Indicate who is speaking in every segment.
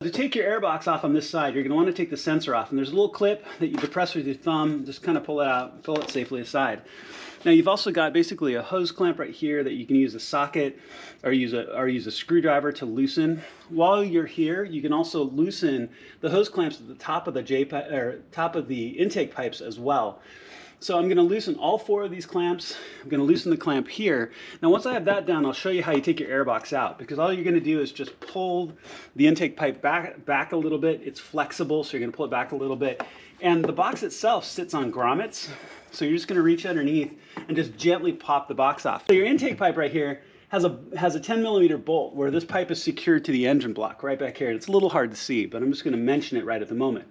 Speaker 1: To take your airbox off on this side, you're going to want to take the sensor off, and there's a little clip that you depress with your thumb, just kind of pull it out, pull it safely aside. Now you've also got basically a hose clamp right here that you can use a socket or use a screwdriver to loosen. While you're here, you can also loosen the hose clamps at the top of the top of the intake pipes as well. So I'm going to loosen all 4 of these clamps. I'm going to loosen the clamp here. Now once I have that done, I'll show you how you take your airbox out, because all you're going to do is just pull the intake pipe back a little bit. It's flexible, so you're going to pull it back a little bit. And the box itself sits on grommets, so you're just going to reach underneath and just gently pop the box off. So your intake pipe right here has a 10 millimeter bolt where this pipe is secured to the engine block right back here. And it's a little hard to see, but I'm just going to mention it right at the moment.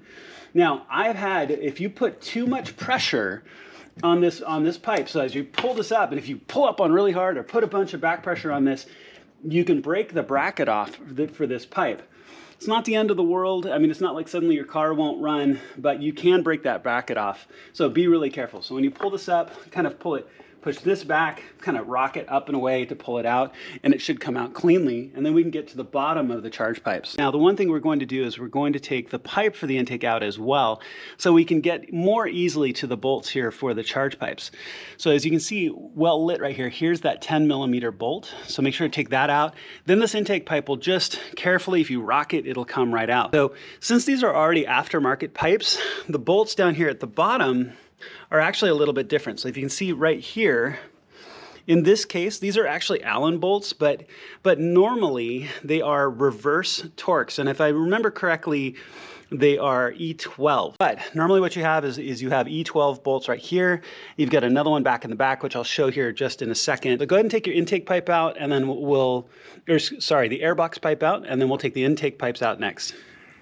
Speaker 1: Now, if you put too much pressure on this pipe, so as you pull this up, and if you pull up on really hard or put a bunch of back pressure on this, you can break the bracket off for this pipe. It's not the end of the world. I mean, it's not like suddenly your car won't run, but you can break that bracket off. So be really careful. So when you pull this up, kind of push this back, kind of rock it up and away to pull it out, and it should come out cleanly, and then we can get to the bottom of the charge pipes. Now, the one thing we're going to do is we're going to take the pipe for the intake out as well, so we can get more easily to the bolts here for the charge pipes. So as you can see, well lit right here, here's that 10 millimeter bolt, so make sure to take that out. Then this intake pipe will just carefully, if you rock it, it'll come right out. So since these are already aftermarket pipes, the bolts down here at the bottom are actually a little bit different. So if you can see right here, in this case, these are actually Allen bolts, but normally they are reverse Torx. And if I remember correctly, they are E12. But normally what you have is you have E12 bolts right here. You've got another one back in the back, which I'll show here just in a second. But go ahead and take your intake pipe out, and then the airbox pipe out, and then we'll take the intake pipes out next.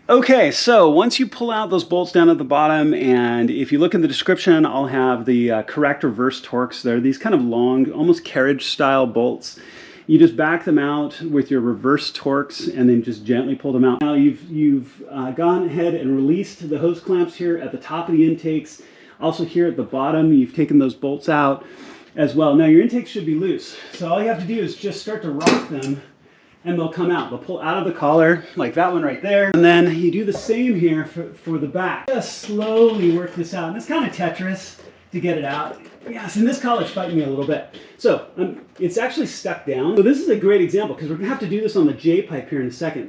Speaker 1: Okay, so once you pull out those bolts down at the bottom, and if you look in the description, I'll have the correct reverse Torx. They're these kind of long, almost carriage style bolts. You just back them out with your reverse Torx and then just gently pull them out. Now you've gone ahead and released the hose clamps here at the top of the intakes. Also here at the bottom, you've taken those bolts out as well. Now your intakes should be loose. So all you have to do is just start to rock them, and they'll come out. They'll pull out of the collar, like that one right there. And then you do the same here for the back. Just slowly work this out. And it's kind of Tetris to get it out. Yes, and this collar's fighting me a little bit. So it's actually stuck down. So this is a great example, because we're gonna have to do this on the J pipe here in a second.